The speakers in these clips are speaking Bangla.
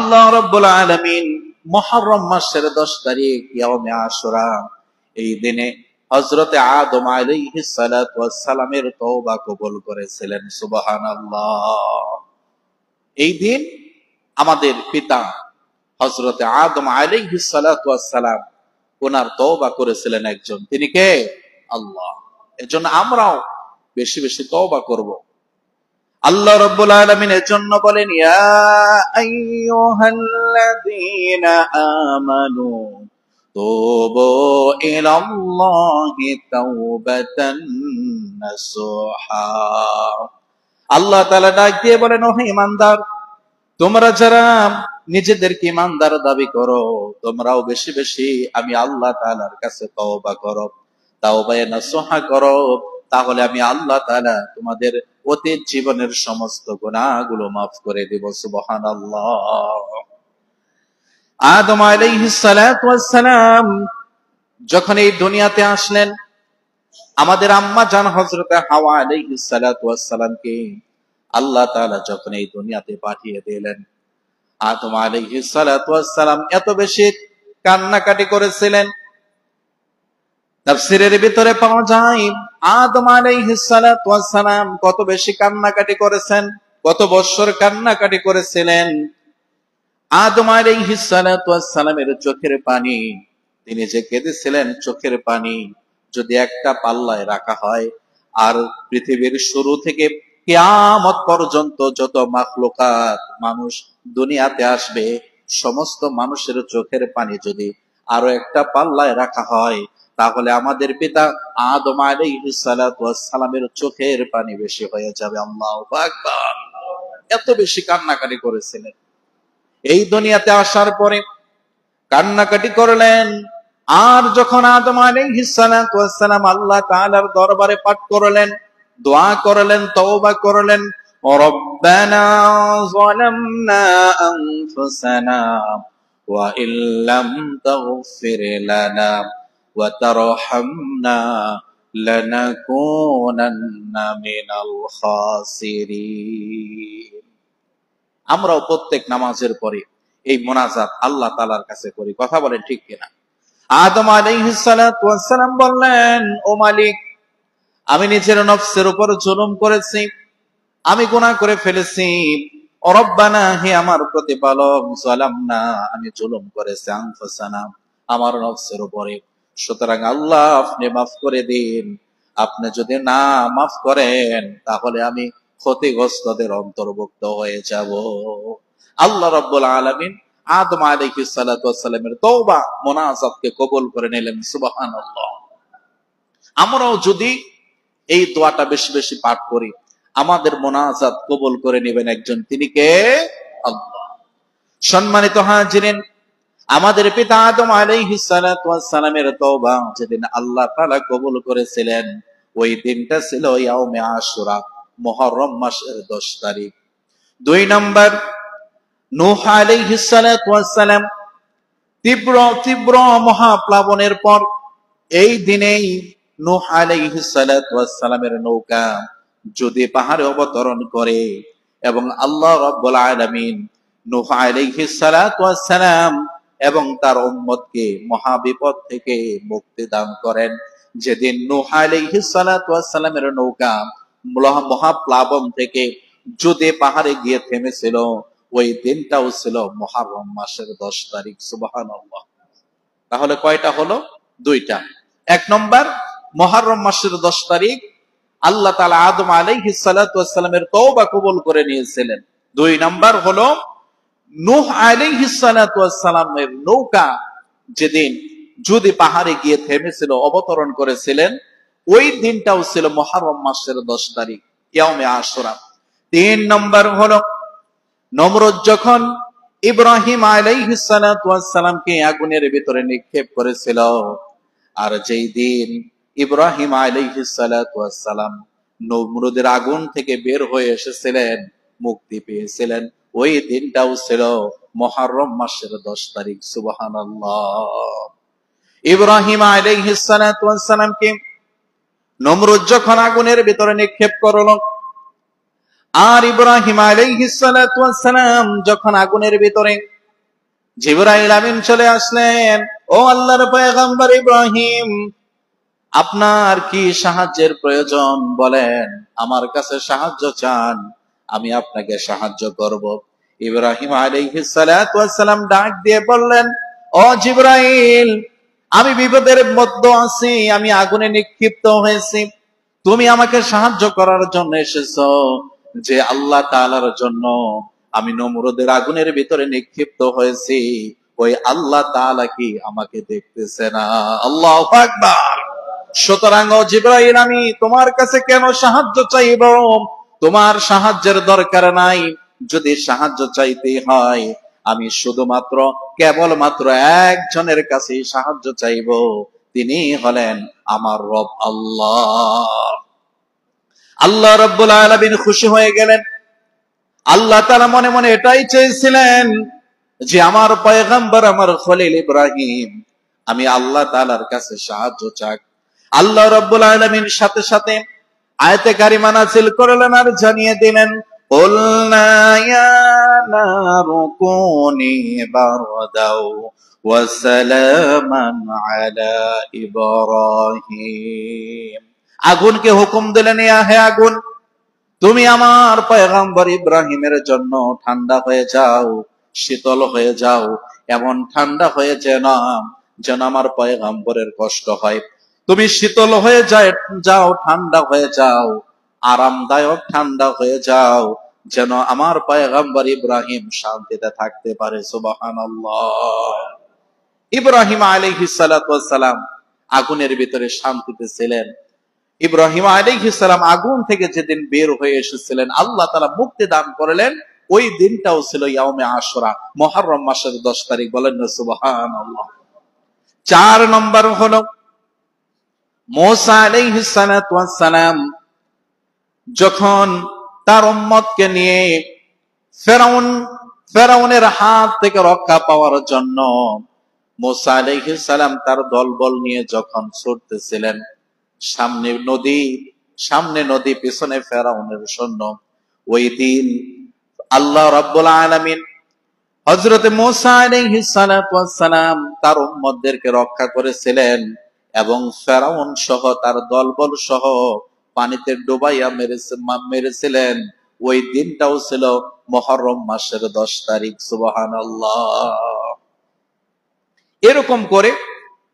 আল্লাহ রাব্বুল আলামিন মুহররম মাসের 10 তারিখ ইয়াউমে আশুরা, এই দিনে হযরতে আদম আলাইহিস সালাতু ওয়াস সালামের তওবা কবুল করেছিলেন। সুবহানাল্লাহ। এই দিন আমাদের পিতা হযরতে আদম আলাইহিস সালাতু ওয়াস সালাম ওনার তওবা করেছিলেন একজন, তিনি কে? আল্লাহ। এজন্য আমরাও বেশি বেশি তওবা করব। আল্লাহ রাব্বুল আলামিন এর জন্য বলেন, ইয়া আইয়ুহাল্লাযীনা আমানু তুবু ইলাল্লাহি তাওবাতান নাসুহা। আল্লাহ তাআলা ডাক দিয়ে বলেন, ও ঈমানদার, তোমরা যারা নিজেদেরকে ঈমানদার দাবি করো, তোমরাও বেশি বেশি আমি আল্লাহ তাআলার কাছে তওবা করো, তাওবায়ে নাসুহা করো, তাহলে আমি আল্লাহ তাআলা তোমাদের অতীত জীবনের সমস্ত গুনাহগুলো মাফ করে দেব। সুবহানাল্লাহ। আদম আলাইহিস সালাতু ওয়াস সালাম যখন এই দুনিয়াতে আসলেন, আমাদের আম্মা জান হযরতে হাওয়া আলাইহিস সালাতু ওয়াস সালামকে আল্লাহ তাআলা যখন এই দুনিয়াতে পাঠিয়ে দিলেন, আদম আলাইহিস সালাতু ওয়াস সালাম এত বেশি কান্নাকাটি করেছিলেন। তাফসীরের ভিতরে পাওয়া যায় আদম আলাইহিস সালাতু ওয়াস সালাম কত বেশি কান্নাকাটি করেছেন, কত বছর কান্নাকাটি করেছিলেন। আদম আলাইহিস সালাতু ওয়াস সালামের চোখের পানি, তিনি যে কেঁদেছিলেন, চোখের পানি যদি একটা পাল্লায় রাখা হয়, আর পৃথিবীর শুরু থেকে কিয়ামত পর্যন্ত যত মাখলুকাত মানুষ দুনিয়াতে আসবে, সমস্ত মানুষের চোখের পানি যদি আরো একটা পাল্লায় রাখা হয়, তাহলে আমাদের পিতা আদম আলাইহিস সালাতু ওয়াস সালামের চোখের পানি বেশি হয়ে যাবে। আল্লাহু আকবার। এত বেশি কান্নাকাটি করেছিলেন। এই দুনিয়াতে আসার পরে কান্নাকাটি করলেন। আর যখন আদম আলাইহিস সালাতু ওয়াস সালাম আল্লাহ তাআলার দরবারে পাঠ করলেন, দোয়া করলেন, তওবা করলেন, রব্বানা যালামনা আনফুসানা ওয়া ইল্লাম তাগফির লানা ওয়া তারহামনা লানাকুনান্না মিনাল খাসিরিন। আমরাও প্রত্যেক নামাজের পরে এই মোনাজাত আল্লাহ তাআলার কাছে করি। কথা বলেন ঠিক কিনা? আদম আলাইহিস সালাতু ওয়াস সালাম বললেন, ও মালিক, আমি নিজের নফসের উপর জুলুম করেছি, আমি গুনাহ করে ফেলেছি। রব্বানা, হে আমার প্রতিপালক, যালামনা, আমি জুলুম করেছি, আনফুসানা, আমার নফসের উপরে। সুতরাং আল্লাহ, আপনি মাফ করে দিন। আপনি যদি না মাফ করেন, তাহলে আমি ক্ষতিগ্রস্তদের অন্তর্ভুক্ত হয়ে যাব। আল্লাহ রাব্বুল আলামিন আদম আলাইহিস সালাতু ওয়াস সালামের তওবা মুনাজাতকে কবুল করে নিলেন। সুবহানাল্লাহ। আমরাও যদি এই দোয়াটা বেশি বেশি পাঠ করি, আমাদের মুনাজাত কবুল করে নেবেন একজন, তিনি কে? আল্লাহ। সম্মানিত হাজিরিন, আমাদের পিতা আদম আলাইহিস সালাতু ওয়াস সালামের তওবা যেদিন আল্লাহ তাআলা কবুল করেছিলেন, ওই দিনটা ছিল ইয়াউমে আশুরা, মুহররম মাসের 10 তারিখ। 2 নাম্বার, নূহ আলাইহিস সালাতু ওয়াস সালাম তীব্র তীব্র মহাপ্লাবনের পর এই দিনেই নূহ আলাইহিস সালাতু ওয়াস সালামের নৌকা যদি পাহাড়ে অবতরণ করে এবং আল্লাহ রাব্বুল আলামিন নূহ আলাইহিস সালাতু ওয়াস সালাম এবং তার উম্মতকে মহাবিপদ থেকে মুক্তি দান করেন, যেদিন নূহ আলাইহিস সালাতু ওয়াস সালামের নৌকা মহাপ্লাবন থেকে যদি পাহাড়ে গিয়ে থেমেছিল, ওই দিনটাও ছিল মুহররম মাসের 10 তারিখ। সুবহানাল্লাহ। তাহলে কয়টা হলো? 2টা। 1 নম্বর, মুহররম মাসের 10 তারিখ আল্লাহ তাআলা আদম আলাইহিস সালাতু ওয়াস সালামের তওবা কবুল করে নিয়েছিলেন। 2 নম্বর হলো নূহ আলাইহিস সালাতু ওয়াস সালামের নৌকা যেদিন যদি পাহাড়ে গিয়ে থেমেছিল, অবতরণ করেছিলেন, ওই দিনটাও ছিল মুহররম মাসের 10 তারিখ, ইয়াউমে আশুরা। 3 নম্বর হলো নমরুদ যখন ইব্রাহিম আলাইহিস সালাতু ওয়াস সালামকে আগুনের ভিতরে নিক্ষেপ করেছিল, আর যেই দিন ইব্রাহিম আলাইহিস সালাতু ওয়াস সালাম নমরুদের আগুন থেকে বের হয়ে এসেছিলেন, মুক্তি পেয়েছিলেন, ওই দিনটাও ছিল মুহররম মাসের 10 তারিখ। সুবহানাল্লাহ। ইব্রাহিম আলাইহিস সালাতু ওয়াস সালামকে নমরুদ যখন আগুনের ভিতরে নিক্ষেপ করলো, আর ইব্রাহিম আলাইহিস সালাতু ওয়াস সালাম যখন আগুনের ভিতরে জিবরাইল আমিন চলে আসলেন, ও আল্লাহর পয়গম্বর ইব্রাহিম, আপনার কি সাহায্যের প্রয়োজন বলেন, আমার কাছে সাহায্য চান, আমি আপনাকে সাহায্য করব। ইব্রাহিম আলাইহিস সালাতু ওয়াস সালাম ডাক দিয়ে বললেন, ও জিবরাইল, আমি বিপদের মধ্যে আছি, আমি আগুনে নিক্ষিপ্ত হয়েছি, তুমি আমাকে সাহায্য করার জন্য এসেছো, যে আল্লাহ তাআলার জন্য আমি নমরুদের আগুনের ভিতরে নিক্ষিপ্ত হয়েছি, ওই আল্লাহ তাআলা কি আমাকে দেখতেছে না? আল্লাহু আকবার। সুতরাং ও জিবরাইল, আমি তোমার কাছে কেন সাহায্য চাইব? তোমার সাহায্যের দরকার নাই। যদি সাহায্য চাইতেই হয়, আমি শুধুমাত্র কেবলমাত্র একজনের কাছে সাহায্য চাইব, তিনি হলেন আমার রব আল্লাহ। আল্লাহ রাব্বুল আলামিন খুশি হয়ে গেলেন। আল্লাহ তাআলা মনে মনে এটাই চেয়েছিলেন যে আমার পয়গম্বর, আমার খলিল ইব্রাহিম, আমি আল্লাহ তাআলার কাছে সাহায্য চাক। আল্লাহ রাব্বুল আলামিন সাথে সাথে আয়াতে কারিমা নাযিল করলেন আর জানিয়ে দিলেন, কুলনা ইয়া নারু কুনি বারদাও ওয়া সালামান আলা ইব্রাহিম। আগুনকে হুকুম দিলেন, ইয়া হে আগুন, তুমি আমার পয়গম্বর ইব্রাহিমের জন্য ঠান্ডা হয়ে যাও, শীতল হয়ে যাও, এমন ঠান্ডা হয়ে যেন আমার পয়গম্বরের কষ্ট হয়। তুমি শীতল হয়ে যাও, ঠান্ডা হয়ে যাও, আরামদায়ক ঠান্ডা হয়ে যাও, যেন আমার পয়গম্বর ইব্রাহিম শান্তিতে থাকতে পারে। সুবহানাল্লাহ। ইব্রাহিম আলাইহিস সালাতু ওয়াস সালাম আগুনের ভিতরে শান্তিতে ছিলেন। ইব্রাহিম আলাইহিস সালাম আগুন থেকে যেদিন বের হয়ে এসেছিলেন, আল্লাহ তাআলা মুক্তি দান করলেন, ওই দিনটাও ছিল ইয়াউমে আশুরা, মুহররম মাসের 10 তারিখ। বলেন না সুবহানাল্লাহ। 4 নম্বর হলো মুসা আলাইহিস সালাতু ওয়াস সালাম যখন তার উম্মতকে নিয়ে ফেরাউনের হাত থেকে রক্ষা পাওয়ার জন্য মুসা আলাইহিস সালাম তার দলবল নিয়ে যখন ছুটতেছিলেন, সামনে নদী পিছনে ফেরাউনের সৈন্য। ওই দিন আল্লাহ রাব্বুল আলামিন হযরত মুসা আলাইহিস সালাতু ওয়াস সালাম তার উম্মতদেরকে রক্ষা করেছিলেন এবং ফেরাউন সহ তার দলবল সহ পানিতে ডুবাইয়া মেরেছিলেন। ওই দিনটাও ছিল মুহররম মাসের 10 তারিখ। সুবহানাল্লাহ। এরকম করে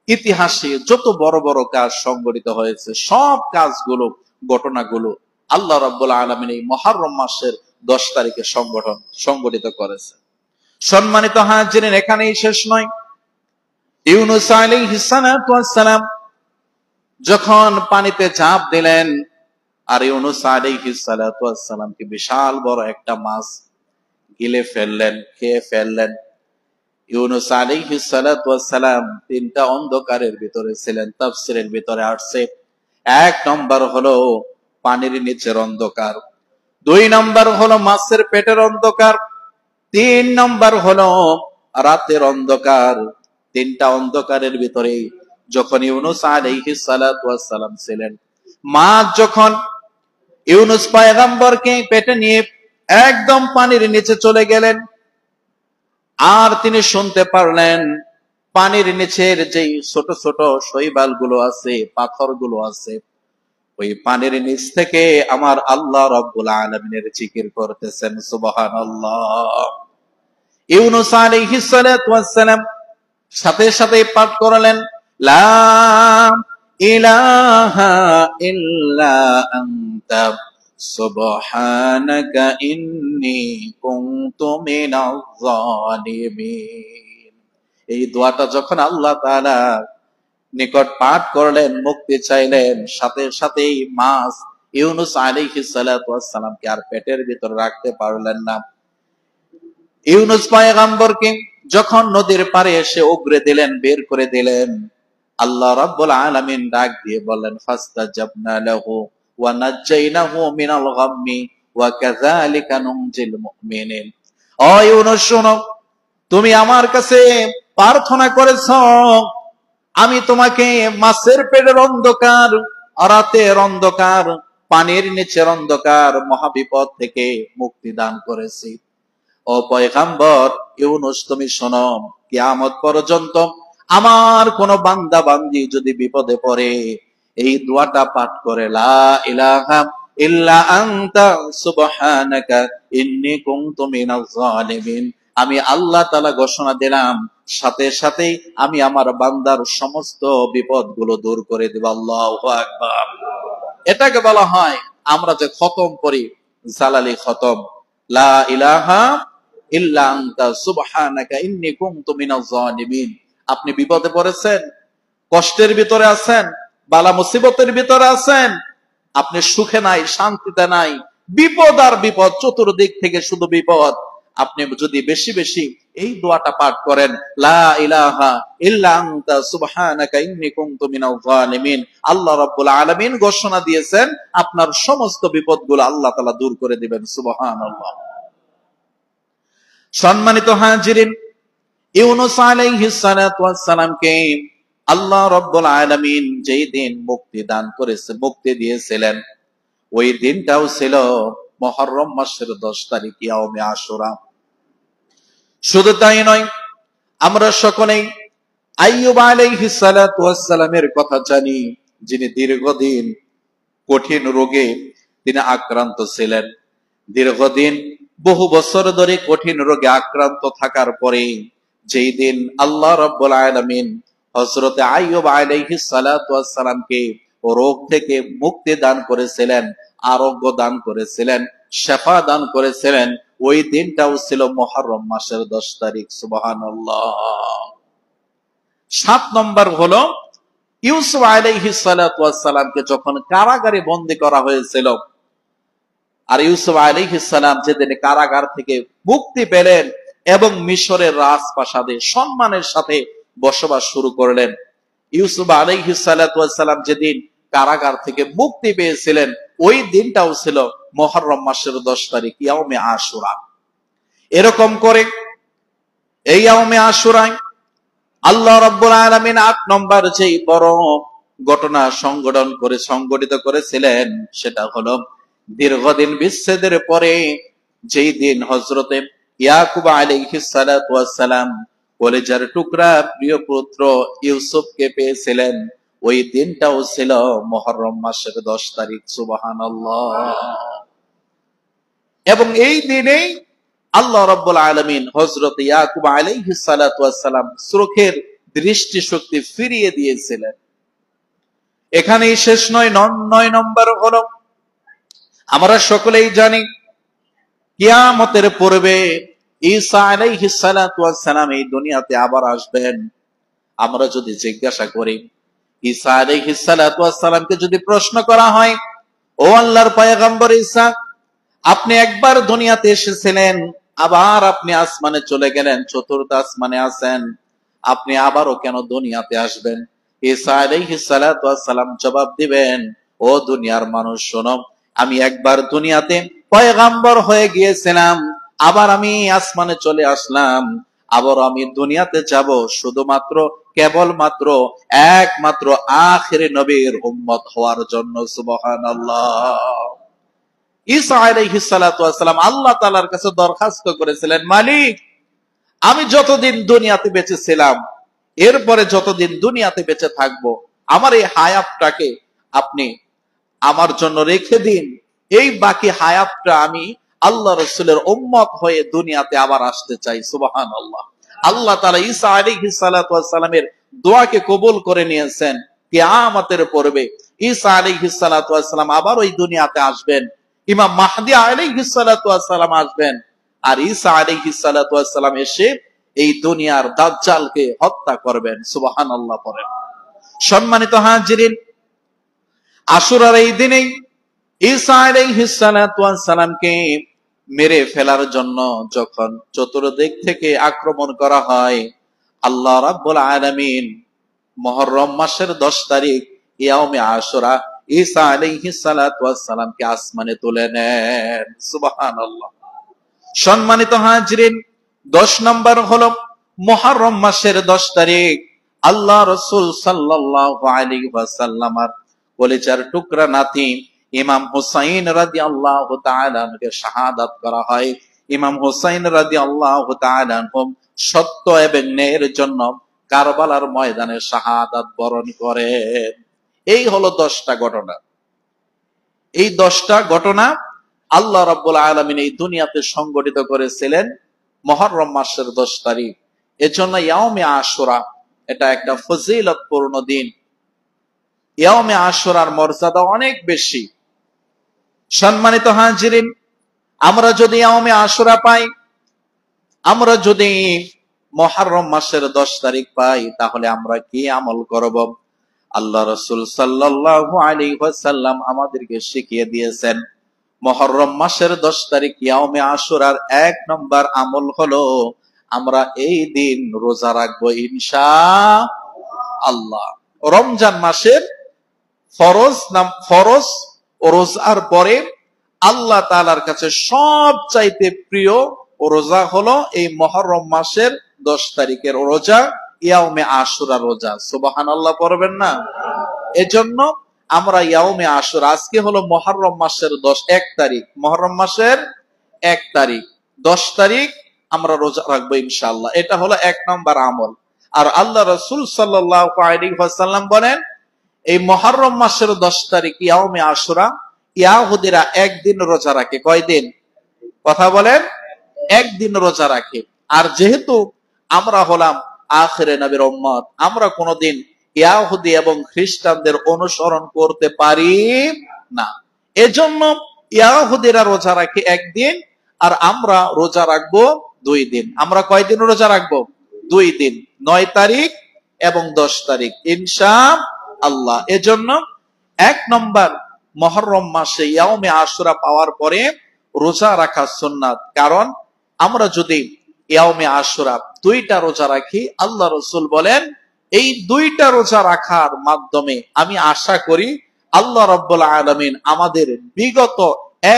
ইতিহাসে যত বড় বড় কাজ সংঘটিত হয়েছে, সব কাজগুলো, ঘটনাগুলো আল্লাহ রাব্বুল আলামিন এই মুহররম মাসের 10 তারিখে সংঘটিত করেছে। সম্মানিত হাজিরিন, এখানেই শেষ নয়। ইউনূস আলাইহিস সালাতু ওয়াস সালাম যখন পানিতে ঝাঁপ দিলেন, আর ইউনূস আলাইহিস সালাতু ওয়াস সালামকে বিশাল বড় একটা মাছ গিলে ফেললেন, খেয়ে ফেললেন। ইউনূস আলাইহিস সালাতু ওয়াস সালাম 3টা অন্ধকারের ভিতরে ছিলেন। তাফসীরের ভিতরে আসছে, 1 নম্বর হলো পানির নিচের অন্ধকার, 2 নম্বর হলো মাছের পেটের অন্ধকার, 3 নম্বর হলো রাতের অন্ধকার। 3টা অন্ধকারের ভিতরে যখন ইউনূস আলাইহিস সালাতু ওয়াস সালাম ছিলেন, মাছ যখন ইউনূস পয়গম্বরকে পেটে নিয়ে একদম পানির নিচে চলে গেলেন, আর তিনি শুনতে পারলেন পানির নিচের যেই ছোট ছোট শৈবাল গুলো আছে, পাথর গুলো আছে, ওই পানির নিচ থেকে আমার আল্লাহ রাব্বুল আলামিনের জিকির করতেছেন। সুবহানাল্লাহ। ইউনূস আলাইহিস সালাতু ওয়াস সালাম সাথে সাথে পাঠ করলেন, লা ইলাহা ইল্লা আনতা সুবহানাকা ইন্নী কুনতু মিনাজ জালিমিন। এই দোয়াটা যখন আল্লাহ তাআলা নিকট পাঠ করলেন, মুক্তি চাইলেন, সাথে সাথেই মাছ ইউনূস আলাইহিস সালাতু ওয়াস সালামকে আর পেটের ভিতর রাখতে পারলেন না। ইউনূস পয়গম্বরকে যখন নদীর পাড়ে এসে উগরে দিলেন, বের করে দিলেন, আল্লাহ রাব্বুল আলামিন ডাক দিয়ে বললেন, ফাস্তাজাবনা লাহু ওয়া নাজ্জাইনাহু মিনাল গাম্মি ওয়া কাযালিকা নুনজিল মুমিনিন। ও ইউনূস, শোনো, তুমি আমার কাছে প্রার্থনা করেছো, আমি তোমাকে মাছের পেটের অন্ধকার, রাতের অন্ধকার, পানির নিচের অন্ধকার, মহাবিপদ থেকে মুক্তি দান করেছি। ও পয়গম্বর ইউনূস তুমি শোনো, কিয়ামত পর্যন্ত আমার কোন বান্দা বান্দি যদি বিপদে পড়ে এই দোয়াটা পাঠ করে, লা ইলাহা ইল্লা আনতা সুবহানাকা ইন্নী কুনতু মিনাজ জালিমিন, আমি আল্লাহ তাআলা ঘোষণা দিলাম সাথে সাথেই আমি আমার বান্দার সমস্ত বিপদগুলো দূর করে দেব। আল্লাহু আকবার। এটাকে বলা হয় আমরা যে খতম পড়ি, জালালি খতম, লা ইলাহা ইল্লা আনতা সুবহানাকা ইন্নী কুনতু মিনাজ জালিমিন। আপনি বিপদে পড়েছেন, কষ্টের ভিতরে আছেন, বালা মুসিবতের ভিতরে আছেন, আপনি সুখে নাই, শান্তিতে নাই, বিপদ আর বিপদ, চতুর্দিক থেকে শুধু বিপদ। আপনি যদি বেশি বেশি এই দোয়াটা পাঠ করেন, লা ইলাহা ইল্লা আনতা সুবহানাকা ইন্নী কুনতু মিনাজ জালিমিন, আল্লাহ রাব্বুল আলামিন ঘোষণা দিয়েছেন আপনার সমস্ত বিপদগুলো আল্লাহ তাআলা দূর করে দিবেন। সুবহানাল্লাহ। সম্মানিত হাজিরিন, ইউনূস আলাইহিস সালাতু ওয়াস সালামকে আল্লাহ রাব্বুল আলামিন যেই দিন মুক্তি দিয়েছিলেন, ওই দিনটাও ছিল মুহররম মাসের 10 তারিখ, ইয়াউমে আশুরা। শুধু তাই নয়, আমরা সকলেই আইয়ুব আলাইহিস সালাতু ওয়াস সালামের কথা জানি, যিনি দীর্ঘদিন কঠিন রোগে তিনি আক্রান্ত ছিলেন। দীর্ঘদিন বহু বছর ধরে কঠিন রোগে আক্রান্ত থাকার পরে যেই দিন আল্লাহ রাব্বুল আলামিন হযরতে আইয়ুব আলাইহিস সালাতু ওয়াস সালামকে রোগ থেকে মুক্তি দান করেছিলেন, আরোগ্য দান করেছিলেন, শিফা দান করেছিলেন, ওই দিনটাও ছিল মুহররম মাসের 10 তারিখ। সুবহানাল্লাহ। 7 নম্বর হলো ইউসুফ আলাইহিস সালাতু ওয়াস সালামকে যখন কারাগারে বন্দী করা হয়েছিল, আর ইউসুফ আলাইহিস সালাম যেদিন কারাগার থেকে মুক্তি পেলেন এবং মিশরের রাজপ্রাসাদে সম্মানের সাথে বসবাস শুরু করলেন। ইউসুফ আলাইহিস সালাতু ওয়াস সালাম যেদিন কারাগার থেকে মুক্তি পেয়েছিলেন, ওই দিনটাও ছিল মুহররম মাসের 10 তারিখ, ইয়াউমে আশুরা। এরকম করে এই ইয়াউমে আশুরায় আল্লাহ রাব্বুল আলামিন 8 নম্বর যেই বড় ঘটনা সংগঠিত করেছিলেন, সেটা হলো দীর্ঘদিন বিচ্ছেদের পরে যেই দিন হযরতে ইয়াকুব আলাইহিস সালাতু ওয়াস সালাম কলেজার টুকরা প্রিয় পুত্র ইউসুফকে পেয়েছিলেন, ওই দিনটাও ছিল মুহররম মাসের 10 তারিখ। সুবহানাল্লাহ। এবং এই দিনেই আল্লাহ রাব্বুল আলামিন হযরত ইয়াকুব আলাইহিস সালাতু ওয়াস সালাম চোখের দৃষ্টি শক্তি ফিরিয়ে দিয়েছিলেন। এখানেই শেষ নয়, 9 নম্বর হলো আমরা সকলেই জানি কিয়ামতের পূর্বে ঈসা আলাইহিস সালাতু ওয়াস সালাম এই দুনিয়াতে আবার আসবেন। আমরা যদি জিজ্ঞাসা করি, ঈসা আলাইহিস সালাতু ওয়াস সালামকে যদি প্রশ্ন করা হয়, ও আল্লাহর পয়গম্বর ঈসা, আপনি একবার দুনিয়াতে এসেছিলেন, আবার আপনি আসমানে চলে গেলেন, চতুর্থ আসমানে আছেন, আপনি আবারও কেন দুনিয়াতে আসবেন? ঈসা আলাইহিস সালাতু ওয়াস সালাম জবাব দিবেন, ও দুনিয়ার মানুষ শোনো, আমি একবার দুনিয়াতে পয়গম্বর হয়ে গিয়েছিলাম, আবার আমি আসমানে চলে আসলাম, আবার আমি দুনিয়াতে যাব শুধুমাত্র কেবলমাত্র একমাত্র আখিরি নবীর উম্মত হওয়ার জন্য। সুবহানাল্লাহ। ঈসা আলাইহিস সালাতু ওয়াস সালাম আল্লাহ তাআলার কাছে দরখাস্ত করেছিলেন, মালিক, আমি যতদিন দুনিয়াতে বেঁচে ছিলাম, এরপরে যতদিন দুনিয়াতে বেঁচে থাকবো, আমার এই হায়াতটাকে আপনি আমার জন্য রেখে দিন, এই বাকি হায়াতটা আমি আল্লাহ রাসূলের উম্মত হয়ে দুনিয়াতে আবার আসতে চাই। সুবহানাল্লাহ। আল্লাহ তাআলা ঈসা আলাইহিস সালাতু ওয়াস সালামের দোয়াকে কবুল করে নিয়েছেন। কিয়ামতের পূর্বে ঈসা আলাইহিস সালাতু ওয়াস সালাম আবার ওই দুনিয়াতে আসবেন, ইমাম মাহদী আলাইহিস সালাতু ওয়াস সালাম আসবেন, আর ঈসা আলাইহিস সালাতু ওয়াস সালাম এসে এই দুনিয়ার দাজ্জালকে হত্যা করবেন। সুবহানাল্লাহ পড়েন। সম্মানিত হাজিরিন, আশুরার এই দিনেই ঈসা আলাইহিস সালাতু ওয়াস সালামকে মেরে ফেলার জন্য যখন চতুর্দিক থেকে আক্রমণ করা হয়, আল্লাহ রাব্বুল আলামিন মুহররম মাসের 10 তারিখ ইয়াউমে আশুরা ঈসা আলাইহিস সালাতু ওয়াস সালামকে আসমানে তুলে নেন। সুবহানাল্লাহ। সম্মানিত হাজিরিন, 10 নম্বর হলো মুহররম মাসের 10 তারিখ আল্লাহ রাসূল সাল্লাল্লাহু আলাইহি ওয়াসাল্লামের কলিজার টুকরা নাতি ইমাম হুসাইন রাদিয়াল্লাহু তাআলা কে শাহাদাত করা হয়। ইমাম হুসাইন রাদিয়াল্লাহু তাআলা আনহু সত্য এবং ন্যায়ের জন্য কারবালার ময়দানে শাহাদাত বরণ করেন। এই হলো 10টা ঘটনা। এই 10টা ঘটনা আল্লাহ রাব্বুল আলামিন এই দুনিয়াতে সংগঠিত করেছিলেন মুহররম মাসের 10 তারিখ। এজন্য ইয়াউমে আশুরা এটা একটা ফজিলতপূর্ণ দিন। ইয়াউমে আশুরার মর্যাদা অনেক বেশি। সম্মানিত হাজিরিন, আমরা যদি ইয়াউমে আশুরা পাই, আমরা যদি মুহররম মাসের 10 তারিখ পাই, তাহলে আমরা কি আমল করব? আল্লাহ রাসূল সাল্লাল্লাহু আলাইহি ওয়াসাল্লাম আমাদেরকে শিখিয়ে দিয়েছেন, মুহররম মাসের 10 তারিখ ইয়াউমে আশুরার 1 নম্বর আমল হলো আমরা এই দিন রোজা রাখবো ইনশাআল্লাহ। রমজান মাসের ফরজ ও রোজার পরে আল্লাহ তাআলার কাছে সবচাইতে প্রিয় রোজা হলো এই মুহররম মাসের 10 তারিখের রোজা, ইয়াউমে আশুরা রোজা। সুবহানাল্লাহ পড়বেন না? এজন্য আমরা ইয়াউমে আশুরা, আজকে হলো মুহররম মাসের 1 তারিখ, মুহররম মাসের 1 তারিখ, 10 তারিখ আমরা রোজা রাখবো ইনশাআল্লাহ। এটা হলো 1 নম্বর আমল। আর আল্লাহ রাসূল সাল্লাল্লাহু আলাইহি ওয়াসাল্লাম বলেন, এই মুহররম মাসের 10 তারিখ ইয়াউমে আশুরা ইহুদিরা একদিন রোজা রাখে। কয়দিন? কথা বলেন। একদিন রোজা রাখে। আর যেহেতু আমরা হলাম আখিরে নবীর উম্মত, আমরা কোনদিন ইহুদি এবং খ্রিস্টানদের অনুসরণ করতে পারি না। এজন্য ইহুদিরা রোজা রাখে একদিন, আর আমরা রোজা রাখবো 2 দিন। আমরা কয়দিন রোজা রাখবো? 2 দিন, 9 তারিখ এবং 10 তারিখ ইনশাআল্লাহ। এজন্য 1 নম্বর মুহররম মাসে ইয়াউমে আশুরা পাওয়ার পরে রোজা রাখা সুন্নাত। কারণ আমরা যদি ইয়াউমে আশুরা 2টা রোজা রাখি, আল্লাহ রাসূল বলেন এই 2টা রোজা রাখার মাধ্যমে আমি আশা করি আল্লাহ রাব্বুল আলামিন আমাদের বিগত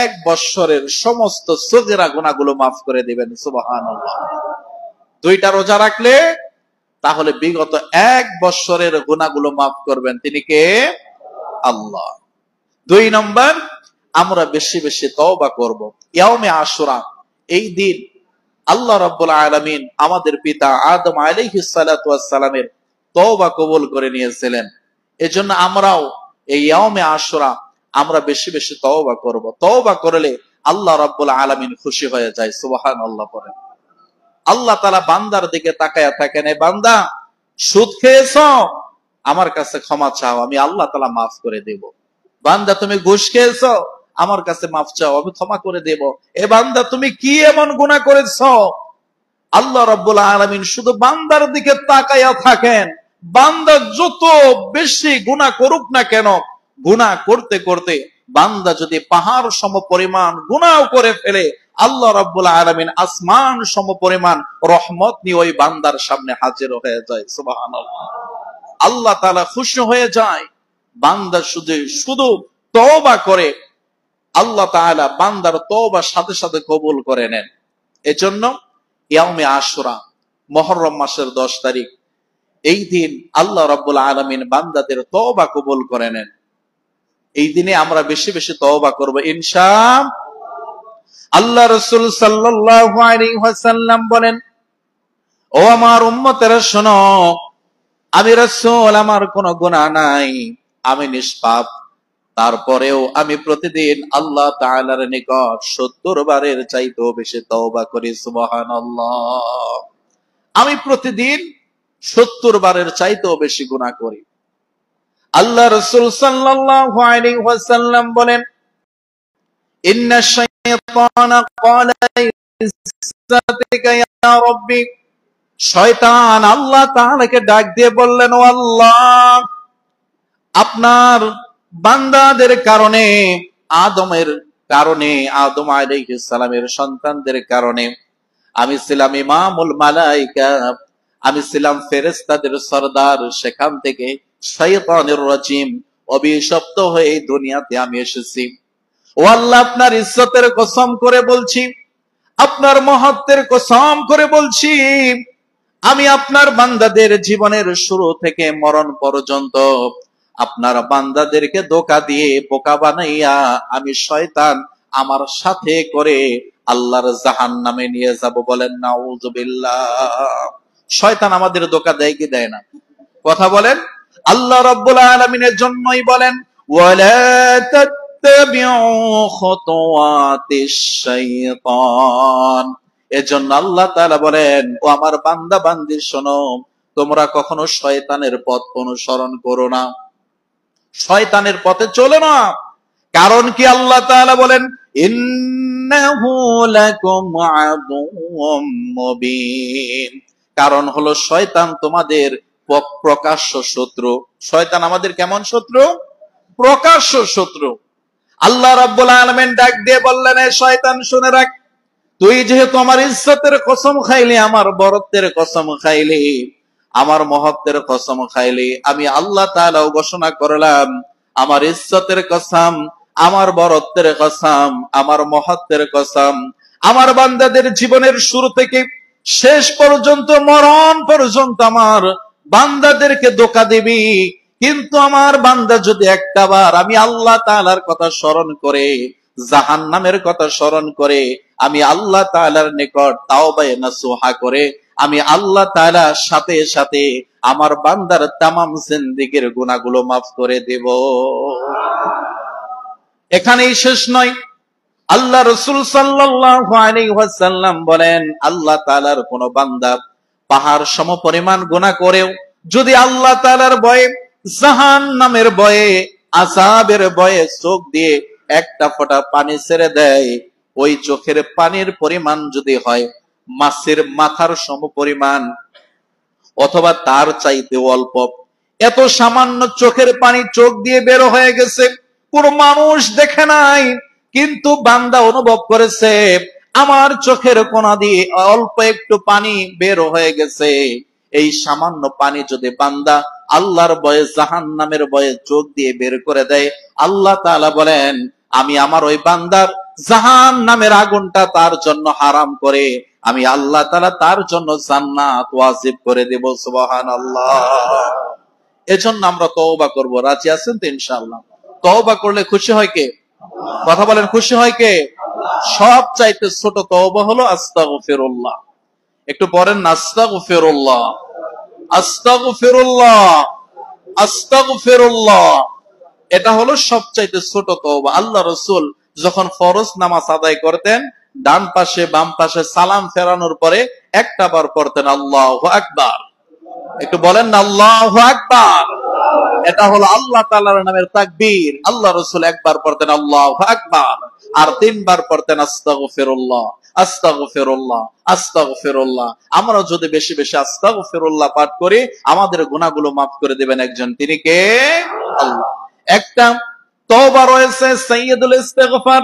1 বৎসরের সমস্ত সগীরা গুনাহগুলো মাফ করে দিবেন। সুবহানাল্লাহ। 2টা রোজা রাখলে তাহলে বিগত 1 বৎসরের গুনাহগুলো মাফ করবেন তিনি কে? আল্লাহ। 2 নম্বর, আমরা বেশি বেশি তওবা করব। ইয়াউমে আশুরা এই দিন আল্লাহ রাব্বুল আলামিন আমাদের পিতা আদম আলাইহিস সালাতু ওয়াস সালামের তওবা কবুল করে নিয়েছিলেন। এজন্য আমরাও এই ইয়াউমে আশুরা আমরা বেশি বেশি তওবা করব। তওবা করলে আল্লাহ রাব্বুল আলামিন খুশি হয়ে যায়। সুবহানাল্লাহ পড়েন। আল্লাহ তাআলা বান্দার দিকে তাকায়া থাকেন, এ বান্দা সুদ খেয়েছো, আমার কাছে ক্ষমা চাও, আমি আল্লাহ তাআলা মাফ করে দেব। বান্দা তুমি ঘুষ খেয়েছো, আমার কাছে মাফ চাও, আমি ক্ষমা করে দেব। এ বান্দা তুমি কি এমন গুনাহ করেছো? আল্লাহ রাব্বুল আলামিন শুধু বান্দার দিকে তাকায়া থাকেন। বান্দা যত বেশি গুনাহ করুক না কেন, গুনাহ করতে করতে বান্দা যদি পাহাড় সম পরিমাণ গুনাহ করে ফেলে, আল্লাহ রাব্বুল আলামিন আসমান সম পরিমাণ রহমত নিয়ে ওই বান্দার সামনে হাজির হয়ে যায়। সুবহানাল্লাহ। আল্লাহ তাআলা খুশি হয়ে যায়। বান্দা শুধু তওবা করে, আল্লাহ তাআলা বান্দার তওবা সাথে সাথে কবুল করে নেন। এজন্য ইয়াউমে আশুরা মুহররম মাসের 10 তারিখ, এই দিন আল্লাহ রাব্বুল আলামিন বান্দাদের তওবা কবুল করে নেন। এই দিনে আমরা বেশি বেশি তওবা করব ইনশাআল্লাহ। আল্লাহ রাসূল সাল্লাল্লাহু আলাইহি ওয়াসাল্লাম বলেন, ও আমার উম্মতেরা শোনো, আমি রাসূল, আমার কোনো গুনাহ নাই, আমি নিষ্পাপ, তারপরেও আমি প্রতিদিন আল্লাহ তাআলার নিকট 70 বারের চাইতেও বেশি তওবা করি। সুবহানাল্লাহ। আমি প্রতিদিন 70 বারের চাইতেও বেশি গুনাহ করি। আল্লাহ রাসূল সাল্লাল্লাহু আলাইহি ওয়াসাল্লাম বলেন, ইন্নাশ শাইতানা ক্বালা ইজ্জাতিকা ইয়া রাব্বি, শয়তান আল্লাহ তাআলাকে ডাক দিয়ে বললেন, ও আল্লাহ, আপনার বান্দাদের কারণে, আদমের কারণে, আদম আলাইহিস সালামের সন্তানদের কারণে আমি ছিলাম ইমামুল মালায়েকা, আমি ছিলাম ফেরেশতাদের সরদার, সেখান থেকে শয়তানের রাজিম অভিশপ্ত হয়ে এই দুনিয়াতে আমি এসেছি। ও আল্লাহ, আপনার ইজ্জতের কসম করে বলছি, আপনার মহত্বের কসম করে বলছি, আমি আপনার বান্দাদের জীবনের শুরু থেকে মরণ পর্যন্ত আপনার বান্দাদেরকে ধোঁকা দিয়ে বোকা বানাইয়া আমি শয়তান আমার সাথে করে আল্লাহর জাহান্নামে নিয়ে যাব। বলেন নাউযুবিল্লাহ। শয়তান আমাদের ধোঁকা দেয় কি দেয় না? কথা বলেন। আল্লাহ রাব্বুল আলামিনের জন্যই বলেন ওয়ালা তাত্তাবিউ খুতুওয়াতিশ শাইতান। এজন্য আল্লাহ তাআলা বলেন, ও আমার বান্দা বান্দি শোনো, তোমরা কখনো শয়তানের পথ অনুসরণ করো না, শয়তানের পথে চলো না। কারণ কি? আল্লাহ তাআলা বলেন ইন্নাহু লাকুম আদুউম মুবিন। কারণ হলো শয়তান তোমাদের প্রকাশ্য শত্রু। শয়তান আমাদের কেমন শত্রু? প্রকাশ্য শত্রু। আল্লাহ রাব্বুল আলামিন ডাক দিয়ে বললেন, এ শয়তান শুনে রাখ, তুই যেহেতু আমার ইজ্জতের কসম খাইলি, আমার বরত্বের কসম খাইলি, আমার মহত্বের কসম খাইলি, আমি আল্লাহ তাআলাও ঘোষণা করলাম আমার ইজ্জতের কসম, আমার বরত্বের কসম, আমার মহত্বের কসম, আমার বান্দাদের জীবনের শুরু থেকে শেষ পর্যন্ত, মরণ পর্যন্ত আমার বান্দাদেরকে ধোঁকা দিবি। কিন্তু আমার বান্দা যদি একটাবার আমি আল্লাহ তাআলার কথা স্মরণ করে, জাহান্নামের কথা স্মরণ করে, আমি আল্লাহ তাআলার নিকট তাওবায়ে নাসুহা করে, আমি আল্লাহ তাআলার সাথে সাথে আমার বান্দার তামাম জিন্দেগীর গুনাহগুলো মাফ করে দেব। এখানেই শেষ নয়। আল্লাহ রাসূল সাল্লাল্লাহু আলাইহি ওয়াসাল্লাম বলেন, আল্লাহ তাআলার কোন বান্দা পাহাড় সমপরিমাণ গুনাহ করেও যদি আল্লাহ তাআলার ভয়ে, জাহান্নামের ভয়ে, আযাবের ভয়ে চোখ দিয়ে একটা ফোঁটা পানি ছেড়ে দেয়, ওই চোখের পানির পরিমাণ যদি হয় মাছের মাথার সমপরিমাণ অথবা তার চাইতে অল্প, এত সামান্য চোখের পানি চোখ দিয়ে বের হয়ে গেছে, কোন মানুষ দেখে নাই, কিন্তু বান্দা অনুভব করেছে আমার চোখের কোনা দিয়ে অল্প একটু পানি বের হয়ে গেছে। এই সামান্য পানি যদি বান্দা আল্লাহর ভয়ে, জাহান্নামের ভয়ে চোখ দিয়ে বের করে দেয়, আল্লাহ তাআলা বলেন আমি আমার ওই বান্দার জাহান্নামের আগুনটা তার জন্য হারাম করে আমি আল্লাহ তাআলা তার জন্য জান্নাত ওয়াজিব করে দেব। সুবহানাল্লাহ। এজন্য আমরা তওবা করব। রাজি আছেন তো ইনশাআল্লাহ? তওবা করলে খুশি হয় কে? কথা বলেন, খুশি হয় কে? সব চাইতে ছোট তওবা হলো আস্তাগফিরুল্লাহ। একটু পড়েন না, আস্তাগফিরুল্লাহ, আস্তাগফিরুল্লাহ, আস্তাগফিরুল্লাহ। এটা হলো সবচাইতে ছোট তওবা। আল্লাহ রাসূল যখন ফরজ নামাজ আদায় করতেন, ডান পাশে বাম পাশে সালাম ফেরানোর পরে একটা বার পড়তেন আল্লাহু আকবার। একটু বলেন না আল্লাহু আকবার। এটা হলো আল্লাহ তাআলার নামের তাকবীর। আল্লাহ রাসূল একবার পড়তেন আল্লাহু আকবার, আর তিনবার পড়তেন আস্তাগফিরুল্লাহ, আস্তাগফিরুল্লাহ, আস্তাগফিরুল্লাহ। আমরা যদি বেশি বেশি আস্তাগফিরুল্লাহ পাঠ করি, আমাদের গুনাহগুলো মাফ করে দিবেন একজন, তিনি কে? আল্লাহ। একটা তওবা রয়েছে সাইয়্যিদুল ইস্তিগফার।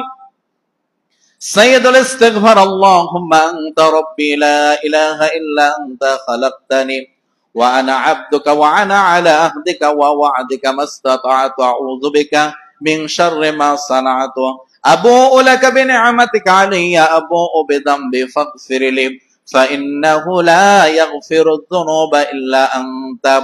সাইয়্যিদুল ইস্তিগফার আল্লাহুম্মা আনতা রাব্বি লা ইলাহা ইল্লা আনতা খালাকতানি ওয়া আনা আবদুকা ওয়া আনা আলা আহদিকা ওয়া ওয়া'দিকা মাসতাতা'তু আউযু বিকা মিন শাররি মা সানা'তু আবু'ু লাকা বিনি'মাতিকা আলাইয়া আবু'ু বিযামবি ফাগফিরলি ফাইন্নাহু লা ইয়াগফিরুয যুনুবা ইল্লা আনতা।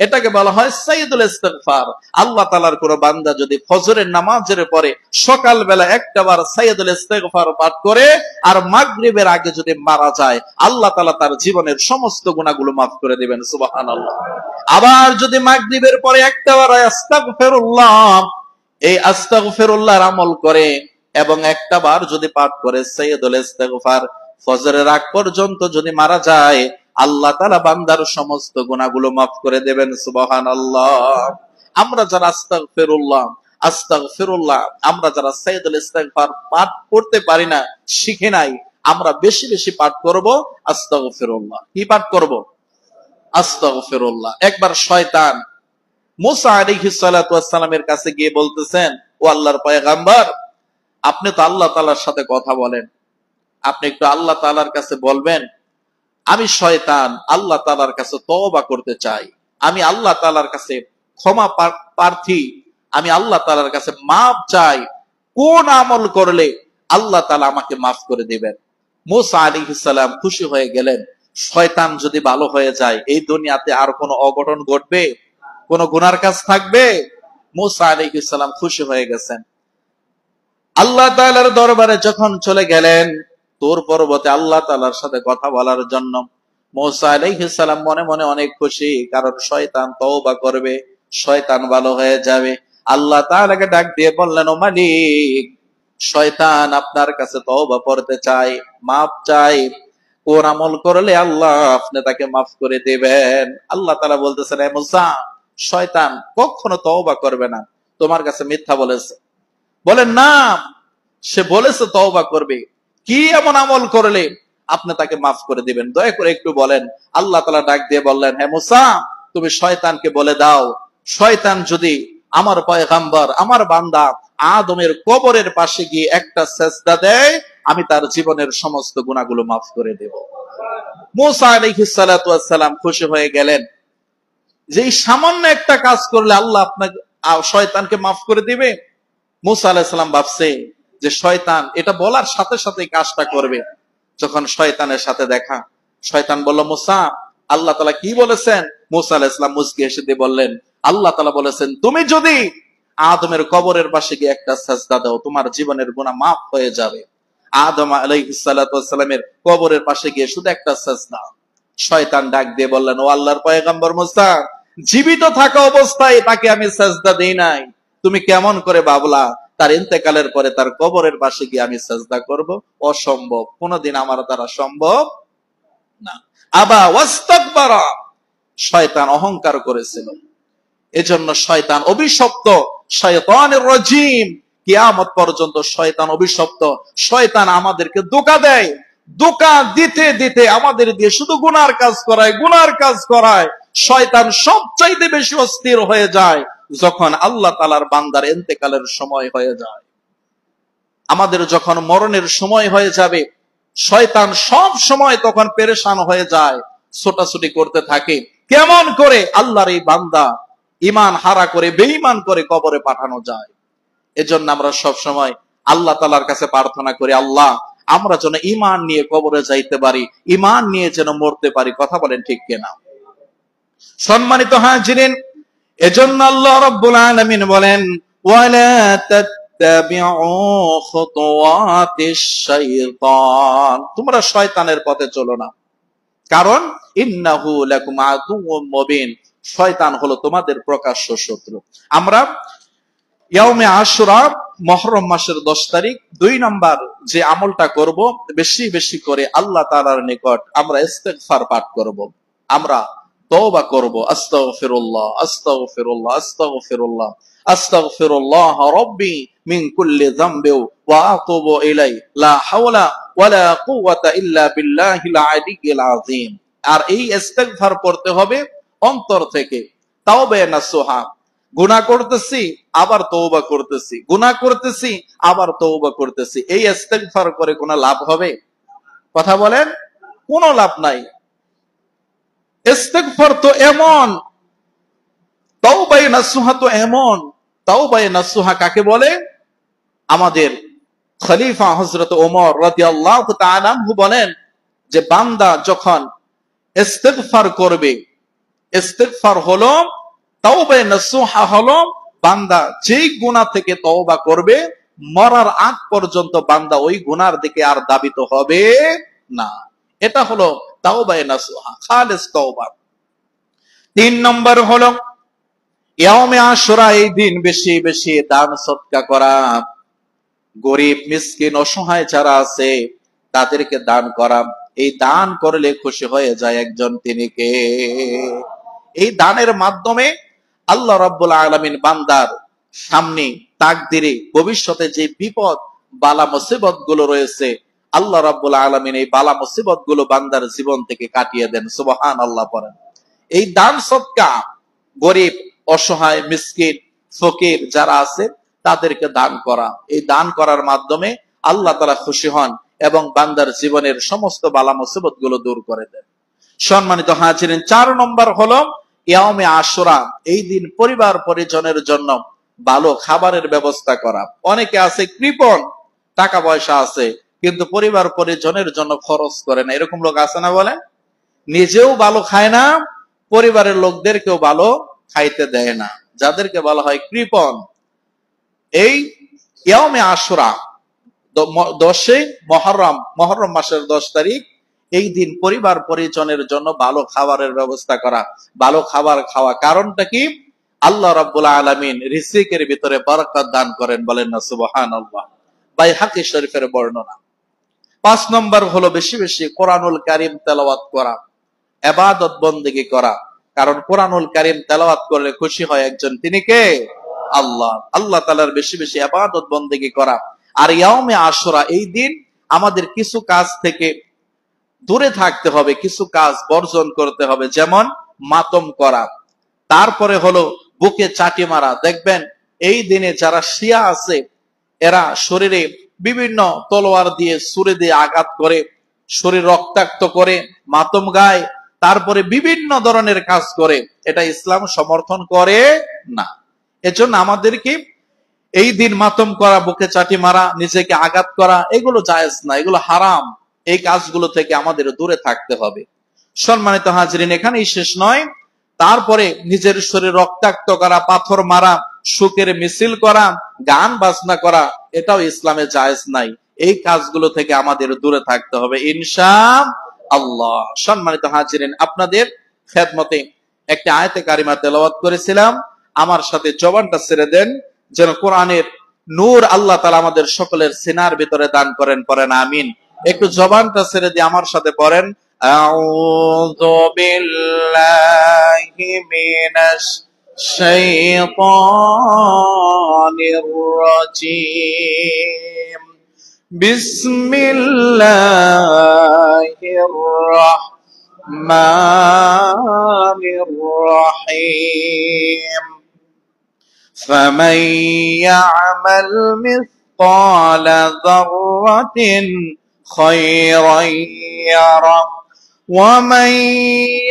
এটাকে বলা হয় সাইয়্যিদুল ইস্তিগফার। আল্লাহ তাআলার কোন বান্দা যদি ফজরের নামাজের পরে সকালবেলা একটাবার সাইয়্যিদুল ইস্তিগফার পাঠ করে আর মাগরিবের আগে যদি মারা যায়, আল্লাহ তাআলা তার জীবনের সমস্ত গুনাহগুলো মাফ করে দিবেন। সুবহানাল্লাহ। আবার যদি মাগরিবের পরে একটাবার আস্তাগফিরুল্লাহ, এই আস্তাগফিরুল্লাহর আমল করে এবং একটাবার যদি পাঠ করে সাইয়্যিদুল ইস্তিগফার, ফজরের আগ পর্যন্ত যদি মারা যায়, আল্লাহ তাআলা বান্দার সমস্ত গুনাহগুলো মাফ করে দেবেন। সুবহানাল্লাহ। আমরা যারা আস্তাগফিরুল্লাহ, আস্তাগফিরুল্লাহ, আমরা যারা সাইয়্যিদুল ইস্তিগফার পাঠ করতে পারি না, শিখে নাই, আমরা বেশি বেশি পাঠ করব আস্তাগফিরুল্লাহ। কি পাঠ করব? আস্তাগফিরুল্লাহ। একবার শয়তান মুসা আলাইহিস সালাতু ওয়াস সালামের কাছে গিয়ে বলতেছেন, ও আল্লাহর পয়গম্বর, আপনি তো আল্লাহ তাআলার সাথে কথা বলেন, আপনি একটু আল্লাহ তাআলার কাছে বলবেন আমি শয়তান আল্লাহ তাআলার কাছে তওবা করতে চাই, আমি আল্লাহ তাআলার কাছে ক্ষমা প্রার্থী, আমি আল্লাহ তাআলার কাছে মাফ চাই, কোন আমল করলে আল্লাহ তাআলা আমাকে মাফ করে দিবেন? মুসা আলাইহিস সালাম খুশি হয়ে গেলেন। শয়তান যদি ভালো হয়ে যায়, এই দুনিয়াতে আর কোনো অঘটন ঘটবে? কোন গুনার কাজ থাকবে? মুসা আলাইহিস সালাম খুশি হয়ে গেছেন। আল্লাহ তাআলার দরবারে যখন চলে গেলেন, তোর পর্বতে আল্লাহ তাআলার সাথে কথা বলার জন্য। মুসা আলাইহিস সালাম মনে মনে অনেক খুশি, কারণ শয়তান তওবা করবে, শয়তান ভালো হয়ে যাবে। আল্লাহ তাআলাকে ডাক দিয়ে বললেন, ও মালিক, শয়তান আপনার কাছে তওবা করতে চায়, মাফ চায়। কোন আমল করলে আল্লাহ আপনি তাকে মাফ করে দিবেন? আল্লাহ তাআলা বলতেছেন, হে মুসা, শয়তান কখনো তওবা করবে না, তোমার কাছে মিথ্যা বলেছে। বলেন না, সে বলেছে তওবা করবে। কি এমন আমল করলে আপনি তাকে মাফ করে দিবেন? দয়া করে একটু বলেন। আল্লাহ তাআলা ডাক দিয়ে বললেন, হে মুসা, তুমি শয়তানকে বলে দাও, শয়তান যদি আমার পয়গম্বর, আমার বান্দা আদমের কবরের পাশে গিয়ে একটা সেজদা দেয়, আমি তার জীবনের সমস্ত গুনাহগুলো মাফ করে দেব। মুসা আলাইহিস সালাতু ওয়াস সালাম খুশি হয়ে গেলেন যে এই সামান্য একটা কাজ করলে আল্লাহ আপনাকে শয়তানকে মাফ করে দিবে। মুসা আলাইহিস সালাম ভাবছে যে শয়তান এটা বলার সাথে সাথে কাজটা করবে। যখন শয়তানের সাথে দেখা, শয়তান বলল, মুসা, আল্লাহ তাআলা কি বলেছেন? মুসা আলাইহিস সালাম মুচকি হেসে দিয়ে বললেন, আল্লাহ তাআলা বলেছেন, তুমি যদি আদমের কবরের পাশে গিয়ে একটা সাজদা দাও, তোমার জীবনের গুনাহ মাফ হয়ে যাবে। আদম আলাইহিস সালাতু ওয়াস সালামের কবরের পাশে গিয়ে শুধু একটা সাজদা। শয়তান ডাক দিয়ে বললেন, ও আল্লাহর পয়গম্বর মুসা, জীবিত থাকা অবস্থায় তাকে আমি সাজদা দেই নাই, তুমি কেমন করে ভাবলা তার ইন্তেকালের পরে তার কবরের পাশে গিয়ে আমি সাজদা করব? অসম্ভব, কোনদিন আমার দ্বারা সম্ভব না। আবা ওয়াস্তাকবারা, শয়তান অহংকার করেছিল। এজন্য শয়তান অভিশপ্ত, শয়তানের রাজিম। কিয়ামত পর্যন্ত শয়তান অভিশপ্ত। শয়তান আমাদেরকে ধোঁকা দেয়, ধোঁকা দিতে দিতে আমাদের দিয়ে শুধু গুনার কাজ করায়, গুনার কাজ করায়। শয়তান সবচাইতে বেশি অস্থির হয়ে যায় যখন আল্লাহ তাআলার বান্দার ইন্তেকালের সময় হয়ে যায়। আমাদের যখন মরণের সময় হয়ে যাবে, শয়তান সব সময় তখন পেরেশান হয়ে যায়, ছোটাছুটি করতে থাকে কেমন করে আল্লাহর এই বান্দা ঈমান হারা করে, বেঈমান করে কবরে পাঠানো যায়। এজন্য আমরা সব সময় আল্লাহ তাআলার কাছে প্রার্থনা করি, আল্লাহ আমরা যেন ঈমান নিয়ে কবরে যাইতে পারি, ঈমান নিয়ে যেন মরতে পারি। কথা বলেন ঠিক কিনা? সম্মানিত হাজিরিন, এজন্য আল্লাহ রাব্বুল আলামিন বলেন, ওয়ালা তাত্তাবিউ খুতুওয়াতিশ শাইতান, তোমরা শয়তানের পথে চলো না, কারণ ইন্নাহু লাকুম আদুউম মুবিন, শয়তান হলো তোমাদের প্রকাশ্য শত্রু। আমরা ইয়াউমে আশুরা, মুহররম মাসের 10 তারিখ 2 নম্বর যে আমলটা করব, বেশি বেশি করে আল্লাহ তাআলার নিকট আমরা ইস্তিগফার পাঠ করব, আমরা তওবা করব। আস্তাগফিরুল্লাহ, আস্তাগফিরুল্লাহ, আস্তাগফিরুল্লাহ, আস্তাগফিরুল্লাহ রাব্বি মিন কুল্লি যামবি ওয়া আতুবু ইলাই, লা হাওলা ওয়ালা কুওয়াতা ইল্লা বিল্লাহিল আলিয়্যিল আযীম। আর এই ইস্তিগফার পড়তে হবে অন্তর থেকে, তাওবা নাসুহা। গুনাহ করতেছি আবার তওবা করতেছি, গুনাহ করতেছি আবার তওবা করতেছি, এই ইস্তিগফার করে কোনো লাভ হবে? কথা বলেন, কোনো লাভ নাই। ইস্তিগফার তো এমন, তাওবা নাসুহা তো এমন। তাওবা নাসুহা কাকে বলে? আমাদের খলিফা হযরত ওমর রাদিয়াল্লাহু তাআলা আনহু বলেন যে বান্দা যখন ইস্তিগফার করবে, ইস্তিগফার হলো, তাওবা নাসুহা হলো, বান্দা যেই গুনাহ থেকে তওবা করবে, মরার আগ পর্যন্ত বান্দা ওই গুনার দিকে আর দাবিত হবে না। এটা হলো তাওবা নাসুহা, খালিস তওবা। 3 নম্বর হলো ইয়াউমে আশুরা, এই দিন বেশি বেশি দান সদকা করা, গরিব মিসকিন অসহায় যারা আছে তাদেরকে দান করা। এই দান করলে খুশি হয়ে যায় একজন, তিনি কে? এই দানের মাধ্যমে আল্লাহ রাব্বুল আলামিন বান্দার সামনে তাকদিরে ভবিষ্যতে যে বিপদ বালা মুসিবত গুলো রয়েছে, আল্লাহ রাব্বুল আলামিন এই বালা মুসিবত গুলো বান্দার জীবন থেকে কাটিয়ে দেন। সুবহানাল্লাহ পড়েন। এই দান সদকা, গরিব অসহায় মিসকিন ফকির যারা আছে তাদেরকে দান করা, এই দান করার মাধ্যমে আল্লাহ তাআলা খুশি হন এবং বান্দার জীবনের সমস্ত বালা মুসিবত গুলো দূর করে দেন। সম্মানিত হাজিরিন, 4 নম্বর হলো ইয়াউমে আশুরা, এই দিন পরিবার পরিজনের জন্য ভালো খাবারের ব্যবস্থা করা। অনেকে আছে কৃপণ, টাকা পয়সা আছে কিন্তু পরিবার পরিজনের জন্য খরচ করে না, এরকম লোক আছে না? বলেন, নিজেও ভালো খায় না, পরিবারের লোকদেরকেও ভালো খাইতে দেয় না, যাদেরকে বলা হয় কৃপণ। এই ইয়াউমে আশুরা 10 মহররম মাসের 10 তারিখ, এই দিন পরিবার পরিজনের জন্য ভালো খাবারের ব্যবস্থা করা, ভালো খাবার খাওয়া। কারণটা কি? আল্লাহ রাব্বুল আলামিন রিজিকের ভিতরে বরকত দান করেন, বলেন না সুবহানাল্লাহ। বাইহাকী শরীফের বর্ণনা। 5 নম্বর হলো বেশি বেশি কোরআনুল কারীম তেলাওয়াত করা, ইবাদত বন্দেগী করা। কারণ কোরআনুল কারীম তেলাওয়াত করলে খুশি হয় একজন, তিনি কে? আল্লাহ। আল্লাহ তাআলার বেশি বেশি ইবাদত বন্দেগী করা। আর ইয়াউমে আশুরা, এই দিন আমাদের কিছু কাজ থেকে দূরে থাকতে হবে, কিছু কাজ বর্জন করতে হবে, যেমন মাতম করা। তারপরে হলো বুকে চাটি মারা। দেখবেন এই দিনে যারা শিয়া আছে, এরা শরীরে বিভিন্ন তলোয়ার দিয়ে, ছুরি দিয়ে আঘাত করে, শরীর রক্তাক্ত করে, মাতম গায়, তারপরে বিভিন্ন ধরনের কাজ করে। এটা ইসলাম সমর্থন করে না। এজন্য আমাদেরকে এই দিন মাতম করা, বুকে চাটি মারা, নিজেকে আঘাত করা, এগুলো জায়েজ না, এগুলো হারাম। এই কাজগুলো থেকে আমাদের দূরে থাকতে হবে। সম্মানিত হাজরিন, এখানেই শেষ নয়। তারপরে নিজের শরীর রক্তাক্ত করা, পাথর মারা, শোকের মিছিল করা, গান বাজনা করা, এটাও ইসলামে জায়েজ নাই। এই কাজগুলো থেকে আমাদের দূরে থাকতে হবে ইনশাআল্লাহ। সম্মানিত হাজরিন, আপনাদের খেদমতে একটি আয়াতে কারিমা তেলাওয়াত করেছিলাম। আমার সাথে জবানটা ছেড়ে দেন, যেন কোরআনের নূর আল্লাহ তাআলা আমাদের সকলের সিনার ভিতরে দান করেন। পড়েন আমিন। একটু জবানটা ছেড়ে দিয়ে আমার সাথে পড়েন, আউযু বিল্লাহি মিনাশ শাইতানির রাজীম। বিসমিল্লাহির রাহমানির রাহিম। فمن يعمل مثقال ذرة خيرا يره ومن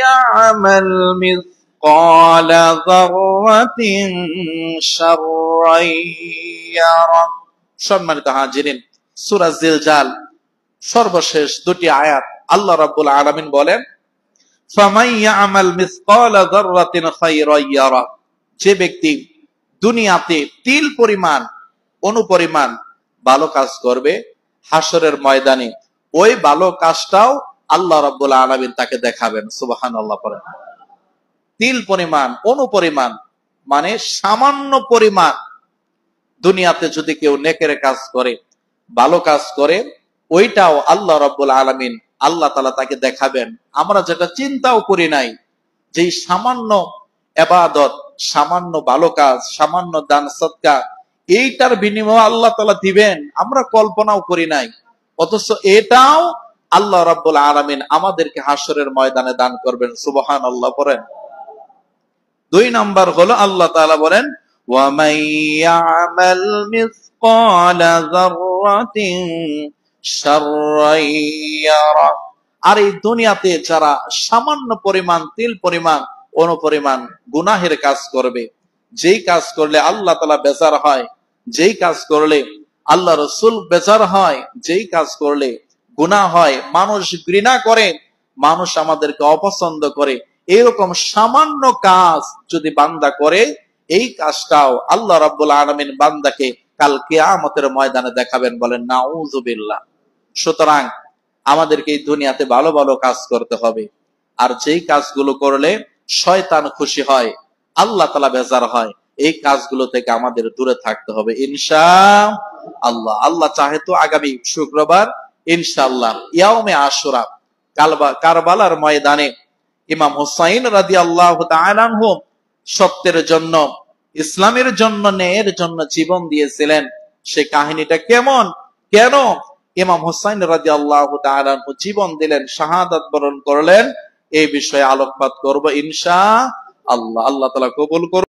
يعمل مثقال ذرة شرا يره। সম্মানিত হাজিরিন, সূরা জিলজাল সর্বশেষ দুটি আয়াত আল্লাহ রাব্বুল আলামিন বলেন, ফামান ইয়ামাল মিসকালা যাররাতিন খায়রান ইয়ারা। যে ব্যক্তি দুনিয়াতে তিল পরিমাণ, অনুপরিমাণ ভালো কাজ করবে, হাসরের ময়দানে ওই ভালো কাজটাও আল্লাহ রাব্বুল আলামিন তাকে দেখাবেন। সুবহানাল্লাহ পড়েন। তিল পরিমাণ, অনুপরিমাণ মানে সামান্য পরিমাণ। দুনিয়াতে যদি কেউ নেকের কাজ করে, ভালো কাজ করে, ওইটাও আল্লাহ রাব্বুল আলামিন, আল্লাহ তাআলা তাকে দেখাবেন। আমরা যেটা চিন্তাও করি নাই, যে সামান্য ইবাদত, সামান্য ভালো কাজ, সামান্য দান সদকা, এইটার বিনিময়ে আল্লাহ তাআলা দিবেন, আমরা কল্পনাও করি নাই। অথচ এটাও আল্লাহ রাব্বুল আলামিন আমাদেরকে হাসরের ময়দানে দান করবেন। সুবহানাল্লাহ পড়েন। 2 নাম্বার হলো আল্লাহ তাআলা বলেন, ওয়া মান ইয়ামাল মিসকালা যাররাতিন শাররান ইয়ারা। আর এই দুনিয়াতে যারা সামান্য পরিমাণ, তিল পরিমাণ, অনুপরিমাণ গুনাহের কাজ করবে, যেই কাজ করলে আল্লাহ তাআলা বেজার হয়, যেই কাজ করলে আল্লাহ রাসূল বেজার হয়, যেই কাজ করলে গুনাহ হয়, মানুষ ঘৃণা করে, মানুষ আমাদেরকে অপছন্দ করে, এরকম সামান্য কাজ যদি বান্দা করে, এই কাজটাও আল্লাহ রাব্বুল আলামিন বান্দাকে কাল কিয়ামতের ময়দানে দেখাবেন। বলেন নাউযুবিল্লাহ। সুতরাং আমাদেরকে এই দুনিয়াতে ভালো ভালো কাজ করতে হবে। আর যেই কাজগুলো করলে শয়তান খুশি হয়, আল্লাহ তাআলা বেজার হয়, এই কাজগুলো থেকে আমাদের দূরে থাকতে হবে ইনশাআল্লাহ। আল্লাহ চাহে তো আগামী শুক্রবার ইনশাআল্লাহ ইয়াউমে আশুরা, কারবালার ময়দানে ইমাম হুসাইন রাদিয়াল্লাহু তাআলা আনহু সত্যের জন্য, ইসলামের জন্য, ন্যায়ের জন্য জীবন দিয়েছিলেন। সেই কাহিনীটা কেমন, কেন ইমাম হুসাইন রাদিয়াল্লাহু তাআলা আনহু জীবন দিলেন, শাহাদাত বরণ করলেন, এই বিষয়ে আলোকপাত করব ইনশাআল্লাহ। আল্লাহ তাআলা কবুল করুন।